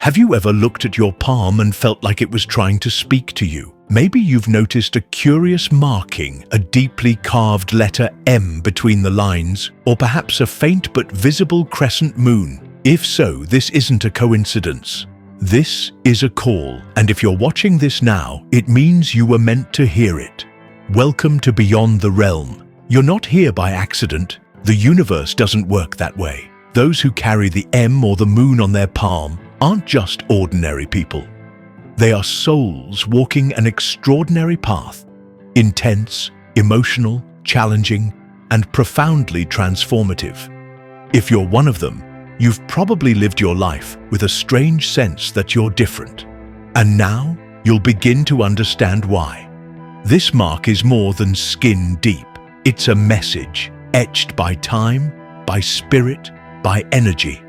Have you ever looked at your palm and felt like it was trying to speak to you? Maybe you've noticed a curious marking, a deeply carved letter M between the lines, or perhaps a faint but visible crescent moon. If so, this isn't a coincidence. This is a call, and if you're watching this now, it means you were meant to hear it. Welcome to Beyond the Realm. You're not here by accident. The universe doesn't work that way. Those who carry the M or the moon on their palm aren't just ordinary people. They are souls walking an extraordinary path, intense, emotional, challenging, and profoundly transformative. If you're one of them, you've probably lived your life with a strange sense that you're different. And now you'll begin to understand why. This mark is more than skin deep. It's a message etched by time, by spirit, by energy.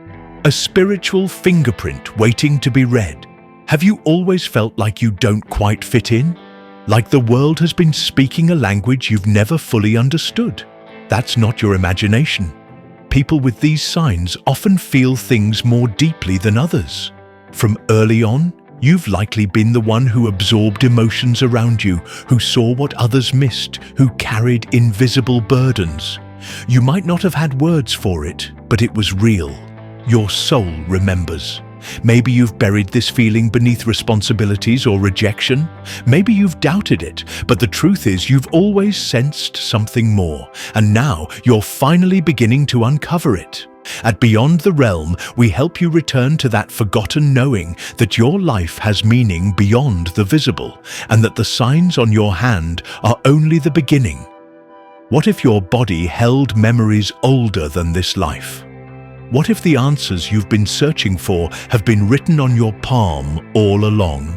A spiritual fingerprint waiting to be read. Have you always felt like you don't quite fit in? Like the world has been speaking a language you've never fully understood? That's not your imagination. People with these signs often feel things more deeply than others. From early on, you've likely been the one who absorbed emotions around you, who saw what others missed, who carried invisible burdens. You might not have had words for it, but it was real. Your soul remembers. Maybe you've buried this feeling beneath responsibilities or rejection. Maybe you've doubted it, but the truth is you've always sensed something more, and now you're finally beginning to uncover it. At Beyond the Realm, we help you return to that forgotten knowing that your life has meaning beyond the visible, and that the signs on your hand are only the beginning. What if your body held memories older than this life? What if the answers you've been searching for have been written on your palm all along?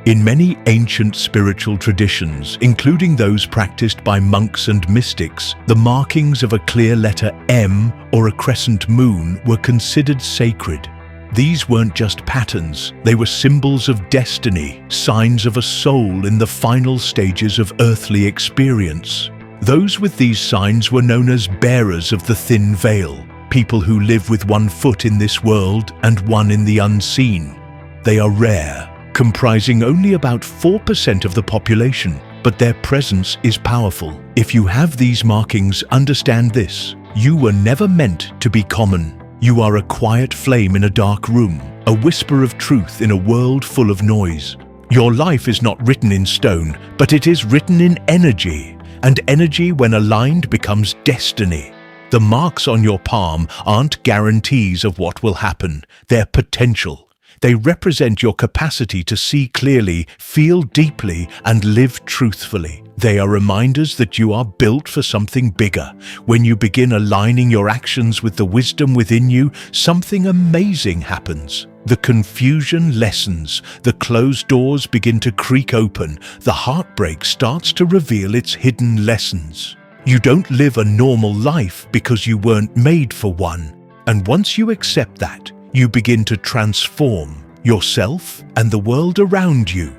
In many ancient spiritual traditions, including those practiced by monks and mystics, the markings of a clear letter M or a crescent moon were considered sacred. These weren't just patterns, they were symbols of destiny, signs of a soul in the final stages of earthly experience. Those with these signs were known as bearers of the thin veil. People who live with one foot in this world and one in the unseen. They are rare, comprising only about 4% of the population, but their presence is powerful. If you have these markings, understand this: you were never meant to be common. You are a quiet flame in a dark room, a whisper of truth in a world full of noise. Your life is not written in stone, but it is written in energy, and energy, when aligned, becomes destiny. The marks on your palm aren't guarantees of what will happen, they're potential. They represent your capacity to see clearly, feel deeply, and live truthfully. They are reminders that you are built for something bigger. When you begin aligning your actions with the wisdom within you, something amazing happens. The confusion lessens, the closed doors begin to creak open, the heartbreak starts to reveal its hidden lessons. You don't live a normal life because you weren't made for one. And once you accept that, you begin to transform yourself and the world around you.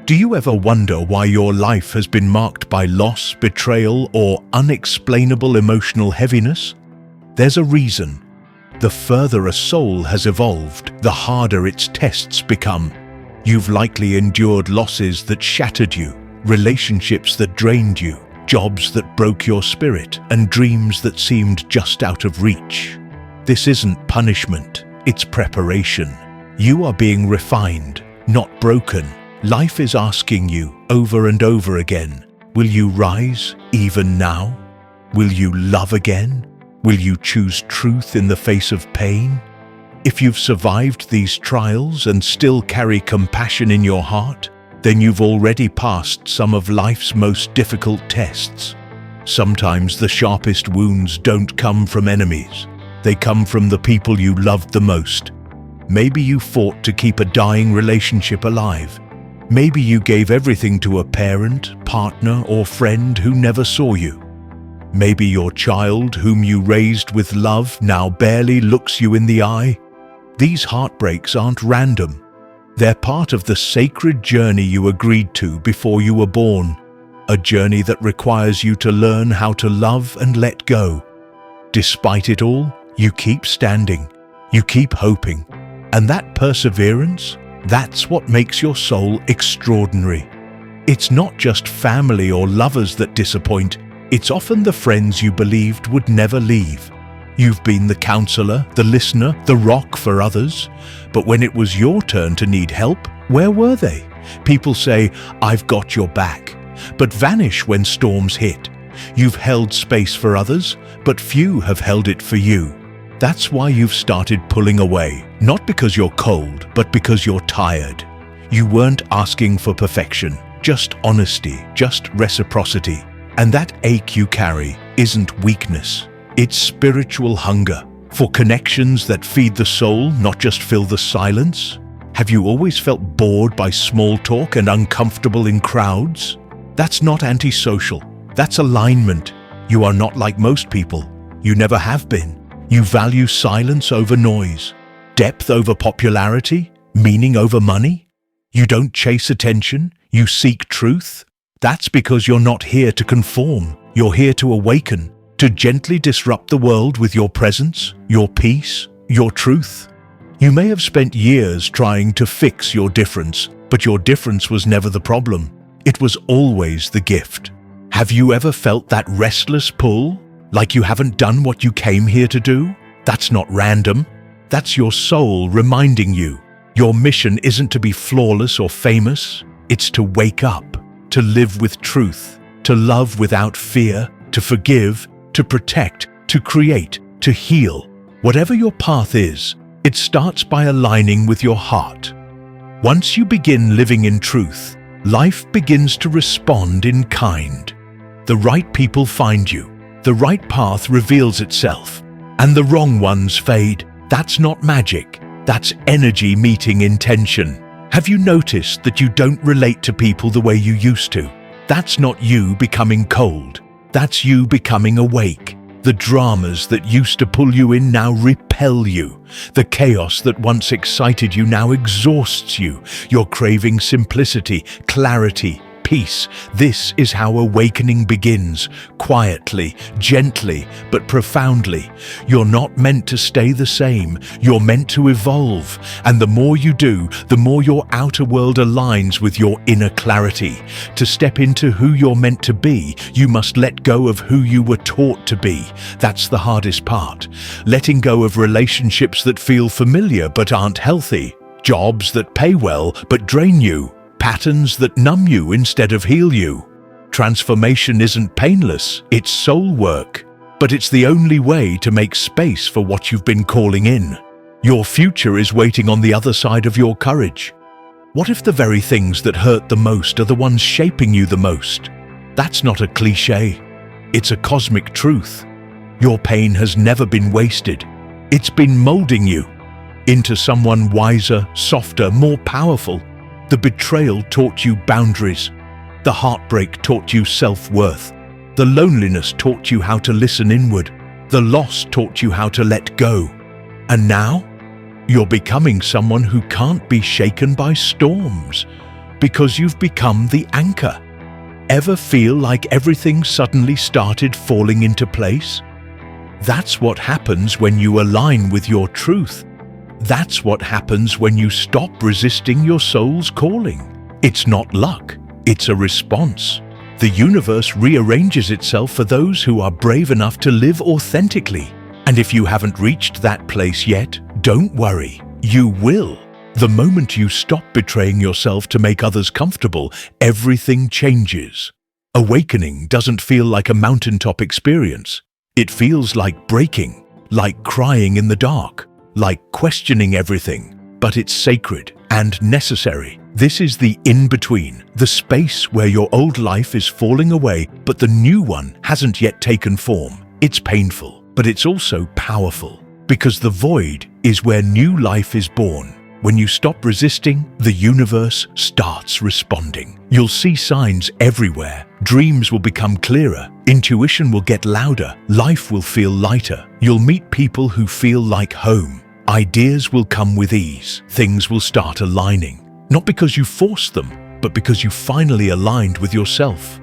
Do you ever wonder why your life has been marked by loss, betrayal, or unexplainable emotional heaviness? There's a reason. The further a soul has evolved, the harder its tests become. You've likely endured losses that shattered you, relationships that drained you, jobs that broke your spirit, and dreams that seemed just out of reach. This isn't punishment, it's preparation. You are being refined, not broken. Life is asking you over and over again, will you rise even now? Will you love again? Will you choose truth in the face of pain? If you've survived these trials and still carry compassion in your heart, then you've already passed some of life's most difficult tests. Sometimes the sharpest wounds don't come from enemies. They come from the people you loved the most. Maybe you fought to keep a dying relationship alive. Maybe you gave everything to a parent, partner, or friend who never saw you. Maybe your child, whom you raised with love, now barely looks you in the eye. These heartbreaks aren't random. They're part of the sacred journey you agreed to before you were born, a journey that requires you to learn how to love and let go. Despite it all, you keep standing, you keep hoping, And that perseverance, that's what makes your soul extraordinary. It's not just family or lovers that disappoint, it's often the friends you believed would never leave. You've been the counselor, the listener, the rock for others. But when it was your turn to need help, where were they? People say, "I've got your back," but vanish when storms hit. You've held space for others, but few have held it for you. That's why you've started pulling away, not because you're cold, but because you're tired. You weren't asking for perfection, just honesty, just reciprocity. And that ache you carry isn't weakness. It's spiritual hunger for connections that feed the soul, not just fill the silence. Have you always felt bored by small talk and uncomfortable in crowds? That's not antisocial. That's alignment. You are not like most people. You never have been. You value silence over noise, depth over popularity, meaning over money. You don't chase attention. You seek truth. That's because you're not here to conform. You're here to awaken, to gently disrupt the world with your presence, your peace, your truth. You may have spent years trying to fix your difference, but your difference was never the problem. It was always the gift. Have you ever felt that restless pull, like you haven't done what you came here to do? That's not random. That's your soul reminding you. Your mission isn't to be flawless or famous. It's to wake up, to live with truth, to love without fear, to forgive, to protect, to create, to heal. Whatever your path is, it starts by aligning with your heart. Once you begin living in truth, life begins to respond in kind. The right people find you, the right path reveals itself, and the wrong ones fade. That's not magic, that's energy meeting intention. Have you noticed that you don't relate to people the way you used to? That's not you becoming cold. That's you becoming awake. The dramas that used to pull you in now repel you. The chaos that once excited you now exhausts you. You're craving simplicity, clarity, peace. This is how awakening begins, quietly, gently, but profoundly. You're not meant to stay the same. You're meant to evolve. And the more you do, the more your outer world aligns with your inner clarity. To step into who you're meant to be, you must let go of who you were taught to be. That's the hardest part. Letting go of relationships that feel familiar but aren't healthy. Jobs that pay well but drain you. Patterns that numb you instead of heal you. Transformation isn't painless, it's soul work. But it's the only way to make space for what you've been calling in. Your future is waiting on the other side of your courage. What if the very things that hurt the most are the ones shaping you the most? That's not a cliché. It's a cosmic truth. Your pain has never been wasted. It's been molding you into someone wiser, softer, more powerful. The betrayal taught you boundaries. The heartbreak taught you self-worth. The loneliness taught you how to listen inward. The loss taught you how to let go. And now, you're becoming someone who can't be shaken by storms because you've become the anchor. Ever feel like everything suddenly started falling into place? That's what happens when you align with your truth. That's what happens when you stop resisting your soul's calling. It's not luck, it's a response. The universe rearranges itself for those who are brave enough to live authentically. And if you haven't reached that place yet, don't worry, you will. The moment you stop betraying yourself to make others comfortable, everything changes. Awakening doesn't feel like a mountaintop experience. It feels like breaking, like crying in the dark, like questioning everything, but it's sacred and necessary. This is the in-between, the space where your old life is falling away, but the new one hasn't yet taken form. It's painful, but it's also powerful, because the void is where new life is born. When you stop resisting, the universe starts responding. You'll see signs everywhere. Dreams will become clearer. Intuition will get louder. Life will feel lighter. You'll meet people who feel like home. Ideas will come with ease. Things will start aligning. Not because you forced them, but because you finally aligned with yourself.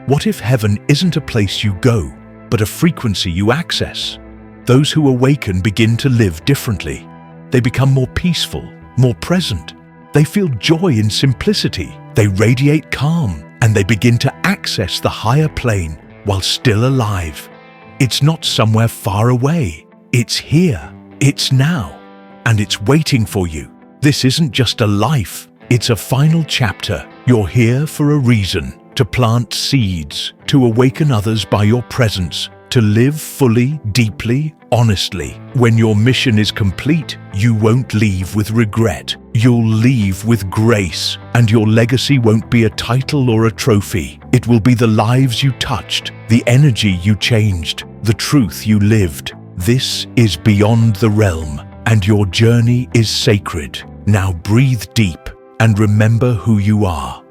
What if heaven isn't a place you go, but a frequency you access? Those who awaken begin to live differently. They become more peaceful, more present. They feel joy in simplicity. They radiate calm, and they begin to access the higher plane while still alive. It's not somewhere far away. It's here. It's now. And it's waiting for you. This isn't just a life. It's a final chapter. You're here for a reason. To plant seeds, to awaken others by your presence, to live fully, deeply, honestly. When your mission is complete, you won't leave with regret. You'll leave with grace, and your legacy won't be a title or a trophy. It will be the lives you touched, the energy you changed, the truth you lived. This is beyond the realm, and your journey is sacred. Now breathe deep and remember who you are.